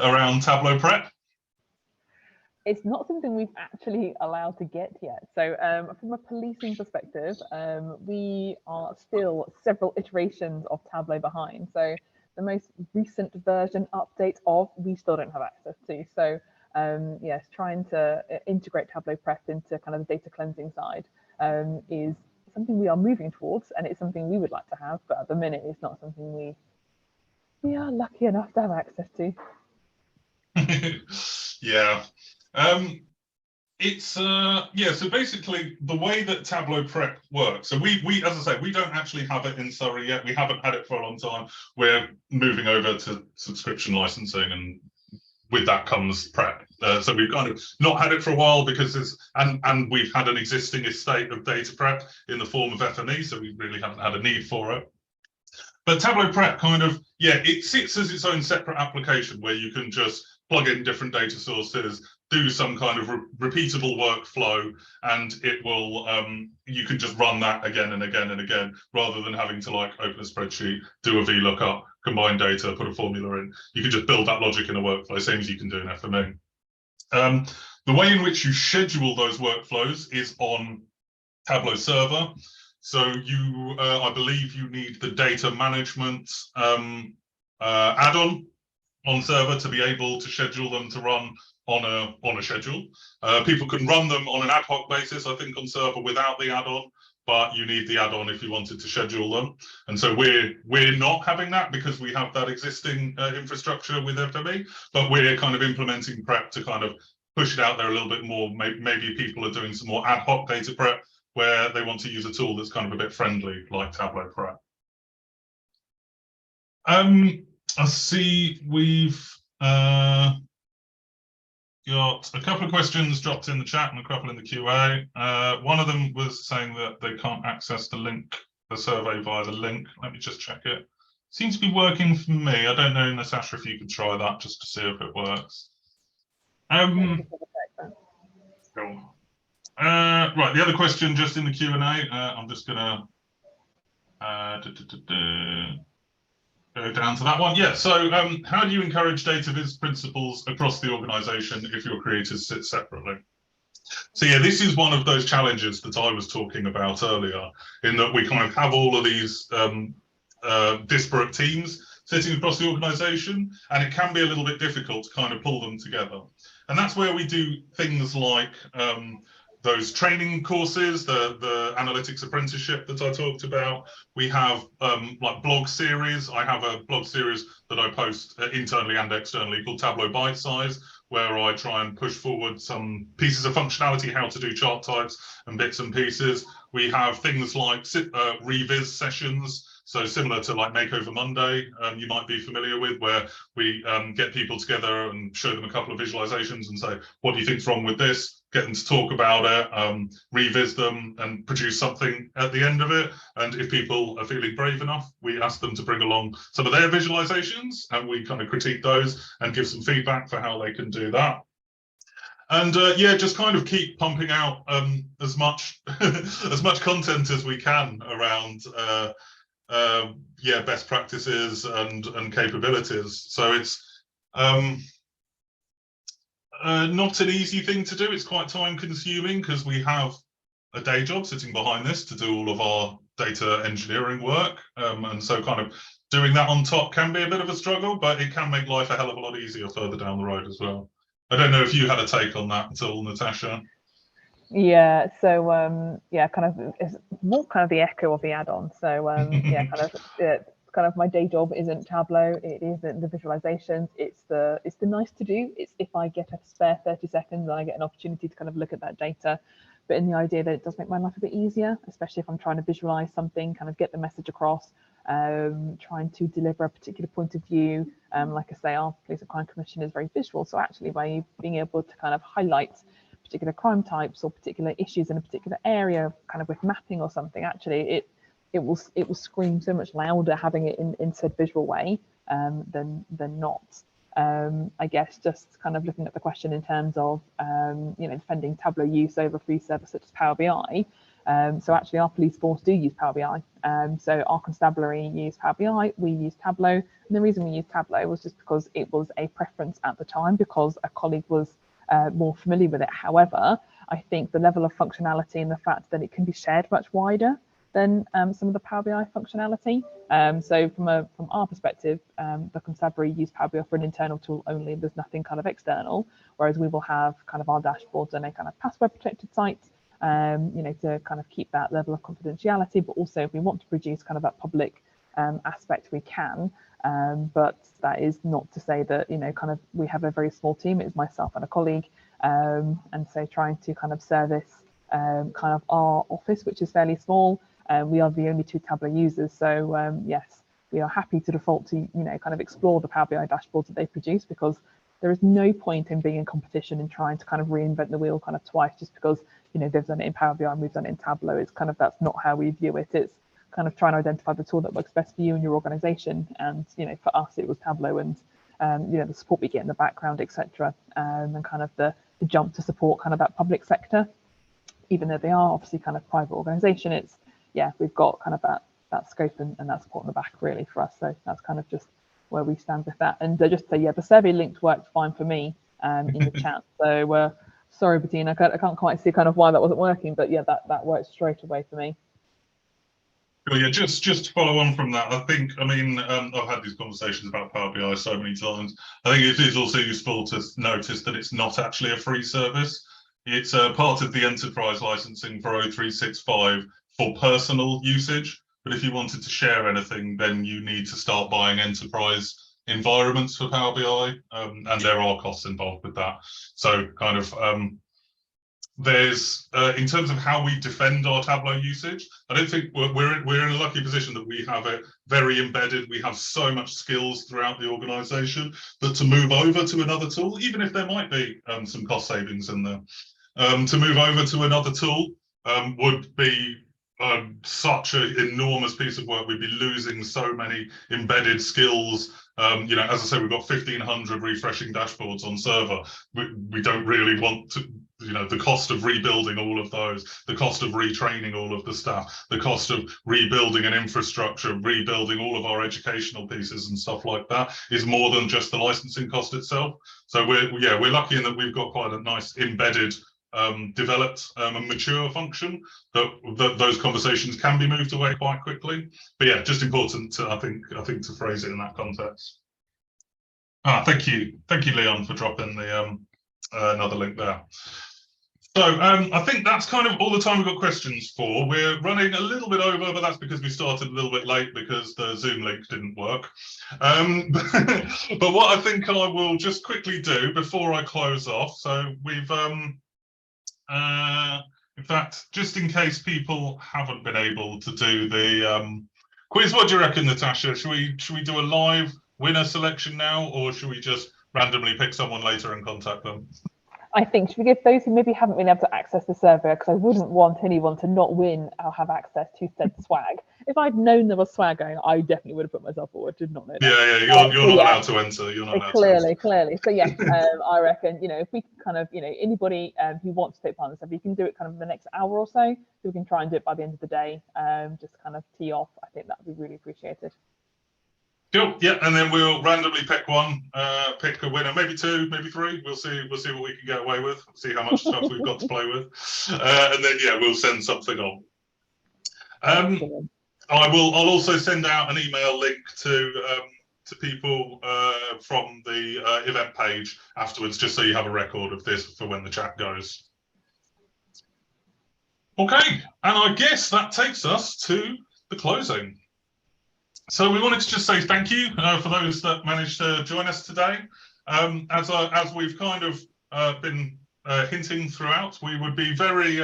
around Tableau prep. It's not something we've actually allowed to get yet. So from a policing perspective, we are still several iterations of Tableau behind. So the most recent version update of, we still don't have access to. So yes, trying to integrate Tableau prep into kind of the data cleansing side is something we are moving towards, and it's something we would like to have, but at the minute it's not something we are lucky enough to have access to. Yeah. Yeah, so basically the way that Tableau prep works, so we as I say, we don't actually have it in Surrey yet. We haven't had it for a long time. We're moving over to subscription licensing, and with that comes prep. So we've kind of not had it for a while because and we've had an existing estate of data prep in the form of FME, so we really haven't had a need for it. But Tableau prep kind of, yeah, it sits as its own separate application where you can just plug in different data sources, do some kind of repeatable workflow, and it will, you can just run that again and again and again, rather than having to like open a spreadsheet, do a VLOOKUP, combine data, put a formula in. You can just build that logic in a workflow, same as you can do in FME. The way in which you schedule those workflows is on Tableau server. So you, I believe you need the data management add-on on server to be able to schedule them to run on a schedule. People can run them on an ad hoc basis, I think, on server without the add-on, but you need the add-on if you wanted to schedule them. And so we're not having that because we have that existing infrastructure with FME, but we're kind of implementing prep to kind of push it out there a little bit more. Maybe people are doing some more ad hoc data prep where they want to use a tool that's kind of a bit friendly, like Tableau Prep. I see we've got a couple of questions dropped in the chat and a couple in the QA. One of them was saying that they can't access the survey via the link. Let me just check it. Seems to be working for me. I don't know, Natasha, if you could try that just to see if it works. Cool. Right, the other question just in the Q&A, I'm just gonna go down to that one. Yeah, so how do you encourage data viz principles across the organization if your creators sit separately? So yeah, this is one of those challenges that I was talking about earlier, in that we kind of have all of these disparate teams sitting across the organization, and it can be a little bit difficult to kind of pull them together. And that's where we do things like those training courses, the analytics apprenticeship that I talked about. We have like blog series. I have a blog series that I post internally and externally called Tableau Bite Size, where I try and push forward some pieces of functionality, how to do chart types and bits and pieces. We have things like reviz sessions. So similar to like Makeover Monday, you might be familiar with, where we get people together and show them a couple of visualizations and say, what do you think's wrong with this? Get them to talk about it, revisit them and produce something at the end of it. And if people are feeling brave enough, we ask them to bring along some of their visualizations and we kind of critique those and give some feedback for how they can do that. And yeah, just kind of keep pumping out as much as much content as we can around yeah, best practices and capabilities. So it's not an easy thing to do. It's quite time consuming because we have a day job sitting behind this to do all of our data engineering work. And so kind of doing that on top can be a bit of a struggle, but it can make life a hell of a lot easier further down the road as well. I don't know if you had a take on that at all, Natasha. Yeah, so yeah, kind of it's more kind of the echo of the add-on. So yeah, kind of my day job isn't Tableau, it isn't the visualizations, it's the nice to do. It's if I get a spare 30 seconds and I get an opportunity to kind of look at that data, but in the idea that it does make my life a bit easier, especially if I'm trying to visualize something, kind of get the message across, trying to deliver a particular point of view. Like I say, our Police and Crime Commission is very visual, so actually by being able to kind of highlight particular crime types or particular issues in a particular area, kind of with mapping or something, actually it will scream so much louder having it in said visual way than not. I guess just kind of looking at the question in terms of you know, defending Tableau use over free service such as Power BI. So actually our police force do use Power BI. So our constabulary use Power BI, we use Tableau. And the reason we use Tableau was just because it was a preference at the time, because a colleague was more familiar with it. However, I think the level of functionality and the fact that it can be shared much wider than some of the Power BI functionality. So from our perspective, the constabulary use Power BI for an internal tool only. There's nothing kind of external, whereas we will have kind of our dashboards and a kind of password protected site, you know, to kind of keep that level of confidentiality. But also if we want to produce kind of that public aspect, we can. But that is not to say that, you know, kind of we have a very small team. It's myself and a colleague, and so trying to kind of service kind of our office, which is fairly small. We are the only 2 Tableau users, so yes, we are happy to default to, you know, kind of explore the Power BI dashboards that they produce, because there is no point in being in competition and trying to kind of reinvent the wheel kind of twice just because, you know, they've done it in Power BI and we've done it in Tableau. It's kind of, that's not how we view it. It's kind of trying to identify the tool that works best for you and your organization. And, you know, for us, it was Tableau and, you know, the support we get in the background, etc. And kind of the jump to support kind of that public sector, even though they are obviously kind of private organization. It's, yeah, we've got kind of that scope and that support in the back really for us. So that's kind of just where we stand with that. And just to say, yeah, the survey linked worked fine for me in the chat. So Sorry, Bettina, I can't quite see kind of why that wasn't working, but yeah, that worked straight away for me. Well, yeah, just to follow on from that, I mean, I've had these conversations about Power BI so many times. I think it is also useful to notice that it's not actually a free service. It's part of the enterprise licensing for O365 for personal usage. But if you wanted to share anything, then you need to start buying enterprise environments for Power BI, and there are costs involved with that. So kind of there's in terms of how we defend our Tableau usage, I don't think we're in a lucky position that we have it very embedded. We have so much skills throughout the organization that to move over to another tool, even if there might be some cost savings in there, to move over to another tool would be such an enormous piece of work. We'd be losing so many embedded skills. You know, as I say, we've got 1,500 refreshing dashboards on server. We don't really want to, you know, the cost of rebuilding all of those, the cost of retraining all of the staff, the cost of rebuilding an infrastructure, rebuilding all of our educational pieces and stuff like that is more than just the licensing cost itself. So we're lucky in that we've got quite a nice embedded developed and mature function that those conversations can be moved away quite quickly. But yeah, just important to I think to phrase it in that context. Thank you, Leon, for dropping the another link there. So I think that's kind of all the time we've got questions for. We're running a little bit over, but that's because we started a little bit late because the Zoom link didn't work. But what I think I will just quickly do before I close off, so we've in fact, just in case people haven't been able to do the quiz, what do you reckon, Natasha? Should we do a live winner selection now, or should we just randomly pick someone later and contact them? I think should we give those who maybe haven't been able to access the server, because I wouldn't want anyone to not win or have access to said swag. If I'd known there was swag going, I definitely would have put myself forward. Did not know that. Yeah, you're not allowed to enter. You're not allowed clearly, to enter. Clearly. So yeah, I reckon, you know, if we can kind of, you know, anybody who wants to take part in this stuff, you can do it kind of in the next hour or so. So we can try and do it by the end of the day. Just kind of tee off. I think that would be really appreciated. Cool. Yeah, and then we'll randomly pick one, pick a winner, maybe two, maybe three. We'll see what we can get away with. See how much stuff we've got to play with, and then yeah, we'll send something on. I'll also send out an email link to people from the event page afterwards, just so you have a record of this for when the chat goes. Okay, and I guess that takes us to the closing. So we wanted to just say thank you for those that managed to join us today. As we've kind of been hinting throughout, we would be very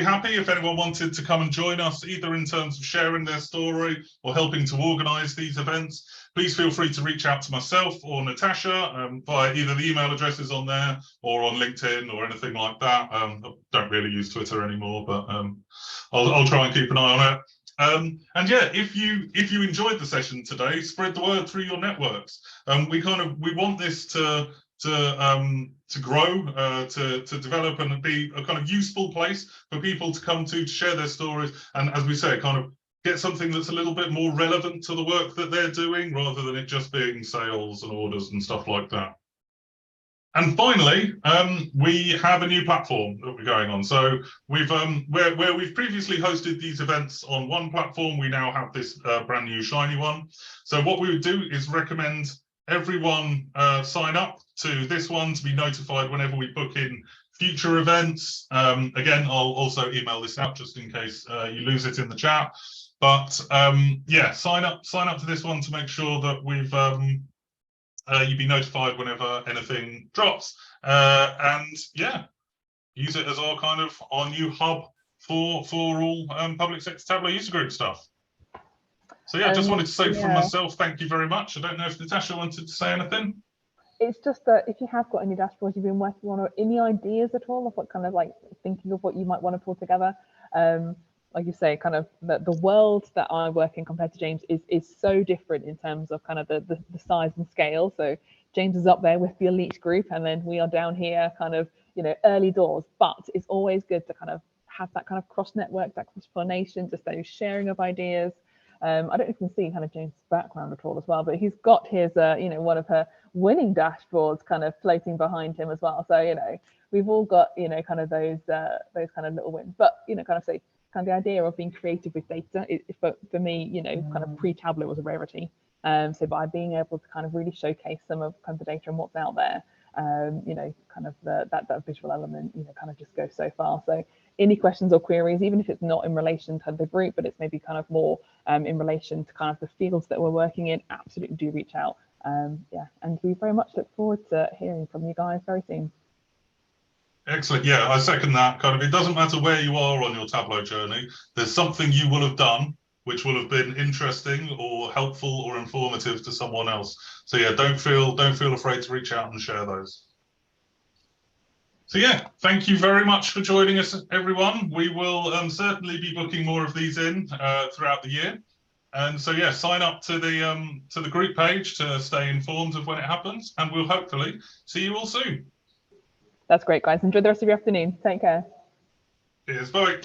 happy if anyone wanted to come and join us, either in terms of sharing their story or helping to organise these events. Please feel free to reach out to myself or Natasha via either the email addresses on there or on LinkedIn or anything like that. I don't really use Twitter anymore, but I'll try and keep an eye on it. And yeah, if you enjoyed the session today, spread the word through your networks. We want this to grow, to develop and be a kind of useful place for people to come to share their stories, and as we say, kind of get something that's a little bit more relevant to the work that they're doing, rather than it just being sales and orders and stuff like that. And finally, we have a new platform that we're going on. So we've where we've previously hosted these events on one platform, we now have this brand new shiny one. So what we would do is recommend everyone sign up to this one to be notified whenever we book in future events. Again, I'll also email this out just in case you lose it in the chat. But yeah, sign up to this one to make sure that we've you'd be notified whenever anything drops, and yeah, use it as our new hub for all public sector Tableau user group stuff. So yeah, I just wanted to say from myself, thank you very much. I don't know if Natasha wanted to say anything. It's just that if you have got any dashboards you've been working on, or any ideas at all of what kind of like thinking of what you might want to pull together, like you say, kind of the world that I work in compared to James is so different in terms of kind of the size and scale. So James is up there with the elite group, and then we are down here kind of, you know, early doors. But it's always good to kind of have that kind of cross network, that cross pollination, just those sharing of ideas. I don't know if you can see kind of James' background at all as well, but he's got his, you know, one of her winning dashboards kind of floating behind him as well. So, you know, we've all got, you know, kind of those kind of little wins. But, you know, kind of say, kind of the idea of being creative with data, for me, you know, kind of pre-Tableau was a rarity. So by being able to kind of really showcase some of kind of the data and what's out there, you know, kind of that visual element, you know, kind of just goes so far. So any questions or queries, even if it's not in relation to the group, but it's maybe kind of more in relation to kind of the fields that we're working in, absolutely do reach out. Yeah, and we very much look forward to hearing from you guys very soon. Excellent. Yeah, I second that. Kind of, it doesn't matter where you are on your Tableau journey. There's something you will have done which will have been interesting or helpful or informative to someone else. So yeah, don't feel afraid to reach out and share those. So yeah, thank you very much for joining us, everyone. We will certainly be booking more of these in throughout the year. And so yeah, sign up to the group page to stay informed of when it happens, and we'll hopefully see you all soon. That's great, guys. Enjoy the rest of your afternoon. Take care. Cheers, bye.